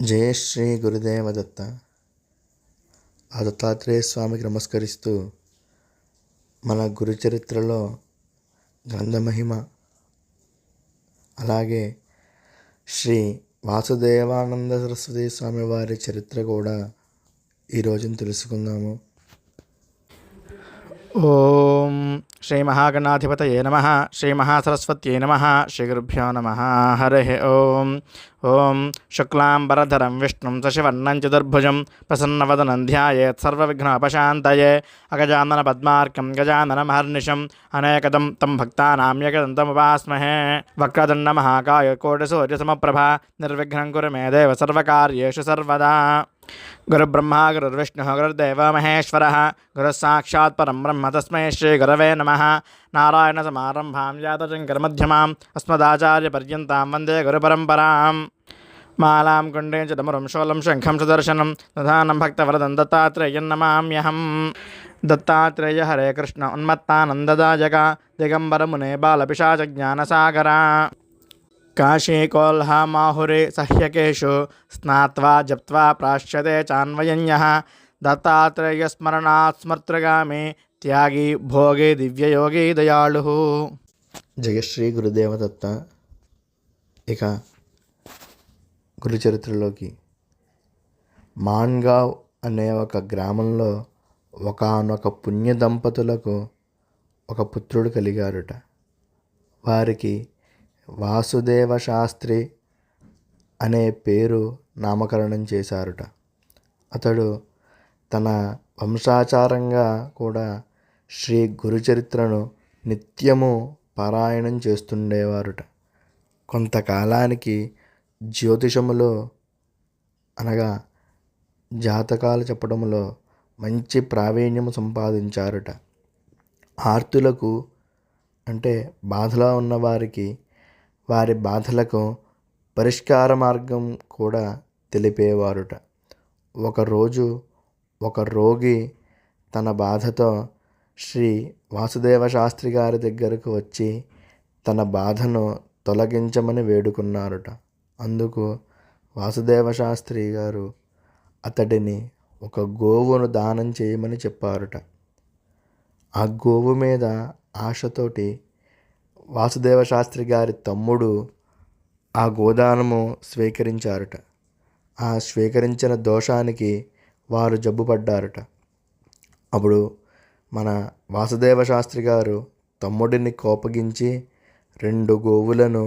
జయ శ్రీ గురుదేవ దత్త. ఆ దత్తాత్రేయ స్వామికి నమస్కరిస్తూ మన గురు చరిత్రలో గ్రంథమహిమ, అలాగే శ్రీ వాసుదేవానంద సరస్వతి స్వామి వారి చరిత్ర కూడా ఈరోజున తెలుసుకుందాము. ఓం శ్రీ మహాగణాధిపతయే నమః. శ్రీ మహాసరస్వత్యై నమః. శ్రీ గురుభ్యో నమః. హరిః ఓం. ఓం శుక్లాంబరధరం విష్ణుం శశివర్ణం చతుర్భుజం ప్రసన్నవదనం ధ్యాయేత్ సర్వవిఘ్నోపశాంతయే. అగజానన పద్మార్కం గజాననమహర్నిశం అనేకదం తం భక్తానాం ఏకదంతముపాస్మహే. వక్రతుండ మహాకాయ కోటిసూర్యసమప్రభా నిర్విఘ్నం కురు మే దేవ సర్వకార్యేషు సర్వదా. గురుబ్రహ్మ గురుర్విష్ణుః గురుర్దేవో మహేశ్వరः. గురుः సాక్షాత్ పరం బ్రహ్మ తస్మై శ్రీ గురవే నమః. నారాయణ సమారంభాం యాతశంకరమధ్యమాం అస్మదాచార్యపర్యంతాం వందే గురుపరంపరాం. మాలాం కుండేం చ డమరుం శూలం శంఖం సుదర్శనం దధానం భక్తవరదం దత్తాత్రేయం నమామ్యహం. దత్తాత్రేయ హరే కృష్ణ ఉన్మత్తానందదాయక దిగంబరమునే బాలపిశాచ జ్ఞానసాగరా. కాశీకోల్హ మాహురే సహ్యకేషు స్నాత్వా జప్త్వా ప్రాశ్యతే చాన్వయన్యః. దత్తాత్రేయస్మరణాత్ స్మర్తృగామి త్యాగి భోగే దివ్యయోగి దయాళుః. జయ శ్రీ గురుదేవ దత్త. ఇక గురు చరిత్రలోకి. మాన్గావ్ అనే ఒక గ్రామంలో ఒకానొక పుణ్య దంపతులకు ఒక పుత్రుడు కలిగారుట. వారికి వాసుదేవ శాస్త్రి అనే పేరు నామకరణం చేశారుట. అతడు తన వంశాచారంగా కూడా శ్రీ గురుచరిత్రను నిత్యము పారాయణం చేస్తుండేవారుట. కొంతకాలానికి జ్యోతిషములో అనగా జాతకాలు చెప్పడంలో మంచి ప్రావీణ్యము సంపాదించారుట. ఆర్తులకు అంటే బాధలో ఉన్నవారికి వారి బాధలకు పరిష్కార మార్గం కూడా తెలిపేవారుట. ఒకరోజు ఒక రోగి తన బాధతో శ్రీ వాసుదేవ శాస్త్రి గారి దగ్గరకు వచ్చి తన బాధను తొలగించమని వేడుకున్నారుట. అందుకు వాసుదేవ శాస్త్రి గారు అతడిని ఒక గోవును దానం చేయమని చెప్పారుట. ఆ గోవు మీద ఆశతోటి వాసుదేవ శాస్త్రి గారి తమ్ముడు ఆ గోదానము స్వీకరించారుట. ఆ స్వీకరించిన దోషానికి వారు జబ్బుపడ్డారుట. అప్పుడు మన వాసుదేవ శాస్త్రి గారు తమ్ముడిని కోపగించి 2 గోవులను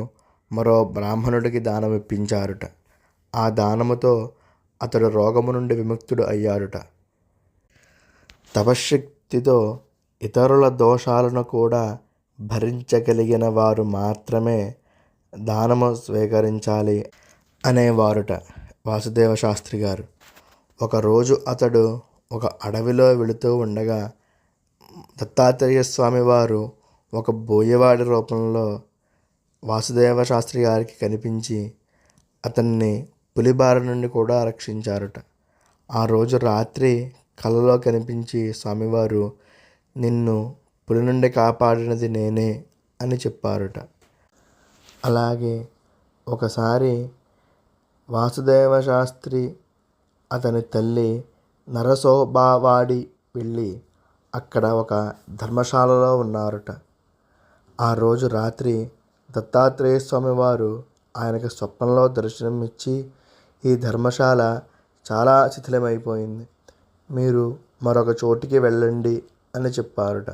మరో బ్రాహ్మణుడికి దానమిప్పించారుట. ఆ దానముతో అతడు రోగము నుండి విముక్తుడు అయ్యారుట. తపశ్శక్తితో ఇతరుల దోషాలను కూడా భరించగలిగిన వారు మాత్రమే దానము స్వీకరించాలి అనేవారుట వాసుదేవ శాస్త్రి గారు. ఒకరోజు అతడు ఒక అడవిలో వెళుతూ ఉండగా దత్తాత్రేయ స్వామి వారు ఒక బోయవాడి రూపంలో వాసుదేవ శాస్త్రి గారికి కనిపించి అతన్ని పులిబారి నుండి కూడా రక్షించారుట. ఆ రోజు రాత్రి కలలో కనిపించి స్వామివారు నిన్ను పులి నుండి కాపాడినది నేనే అని చెప్పారుట. అలాగే ఒకసారి వాసుదేవ శాస్త్రి అతని తల్లి నరసోబావాడి వెళ్ళి అక్కడ ఒక ధర్మశాలలో ఉన్నారుట. ఆ రోజు రాత్రి దత్తాత్రేయ స్వామి వారు ఆయనకు స్వప్నంలో దర్శనం ఇచ్చి ఈ ధర్మశాల చాలా శిథిలమైపోయింది, మీరు మరొక చోటికి వెళ్ళండి అని చెప్పారుట.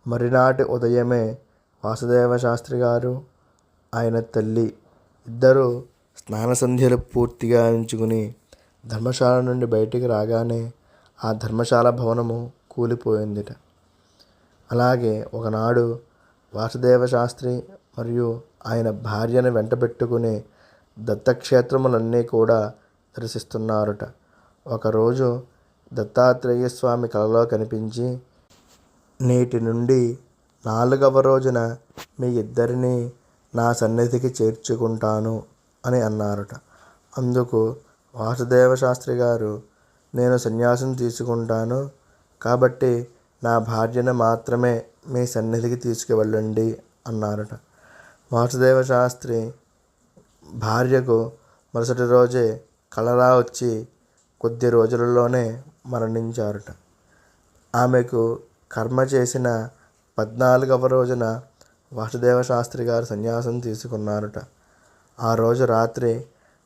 మరునాటి ఉదయమే వాసుదేవ శాస్త్రి గారు ఆయన తల్లి ఇద్దరు స్నాన సంధ్యలు పూర్తిగా ఉంచుకుని ధర్మశాల నుండి బయటికి రాగానే ఆ ధర్మశాల భవనము కూలిపోయిందిట. అలాగే ఒకనాడు వాసుదేవ శాస్త్రి మరియు ఆయన భార్యను వెంటబెట్టుకుని దత్తక్షేత్రములన్నీ కూడా దర్శిస్తున్నారుట. ఒకరోజు దత్తాత్రేయ స్వామి కలలో కనిపించి నేటి నుండి 4వ రోజున మీ ఇద్దరిని నా సన్నిధికి చేర్చుకుంటాను అని అన్నారుట. అందుకు వాసుదేవ శాస్త్రి గారు నేను సన్యాసం తీసుకుంటాను కాబట్టి నా భార్యను మాత్రమే మీ సన్నిధికి తీసుకువెళ్ళండి అన్నారట. వాసుదేవ శాస్త్రి భార్యకు మరుసటి రోజే కలరా వచ్చి కొద్ది రోజులలోనే మరణించారుట. ఆమెకు కర్మ చేసిన 14వ రోజున వాసుదేవ శాస్త్రి గారు సన్యాసం తీసుకున్నారుట. ఆ రోజు రాత్రి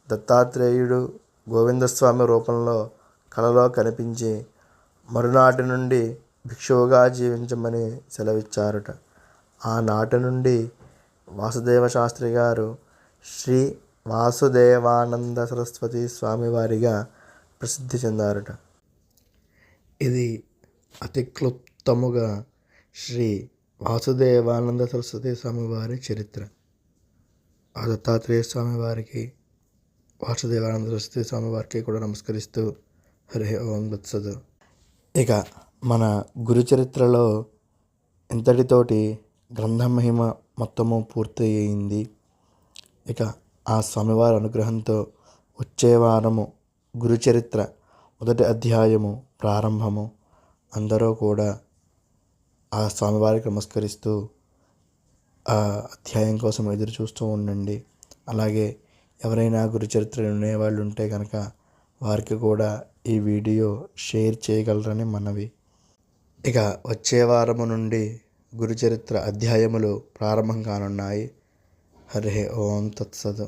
దత్తాత్రేయుడు గోవిందస్వామి రూపంలో కలలో కనిపించి మరునాటి నుండి భిక్షువుగా జీవించమని సెలవిచ్చారుట. ఆనాటి నుండి వాసుదేవ శాస్త్రి గారు శ్రీ వాసుదేవానంద సరస్వతి స్వామివారిగా ప్రసిద్ధి చెందారుట. ఇది అతి క్లుప్తముగా శ్రీ వాసుదేవానంద సరస్వతి స్వామివారి చరిత్ర. ఆ దత్తాత్రేయ స్వామివారికి, వాసుదేవానంద సరస్వతి స్వామివారికి కూడా నమస్కరిస్తూ హరి ఓం తత్సత్. ఇక మన గురు చరిత్రలో ఇంతటితోటి గ్రంథ మహిమ మొత్తము పూర్తి అయింది. ఇక ఆ స్వామివారి అనుగ్రహంతో వచ్చే వారము గురు చరిత్ర మొదటి అధ్యాయము ప్రారంభము. అందరూ కూడా ఆ స్వామివారికి నమస్కరిస్తూ ఆ అధ్యాయం కోసం ఎదురు చూస్తూ ఉండండి. అలాగే ఎవరైనా గురు చరిత్ర వినేవాళ్ళు ఉంటే కనుక వారికి కూడా ఈ వీడియో షేర్ చేయగలరని మనవి. ఇక వచ్చే వారము నుండి గురు చరిత్ర అధ్యాయములు ప్రారంభం కానున్నాయి. హరి ఓం తత్సత్.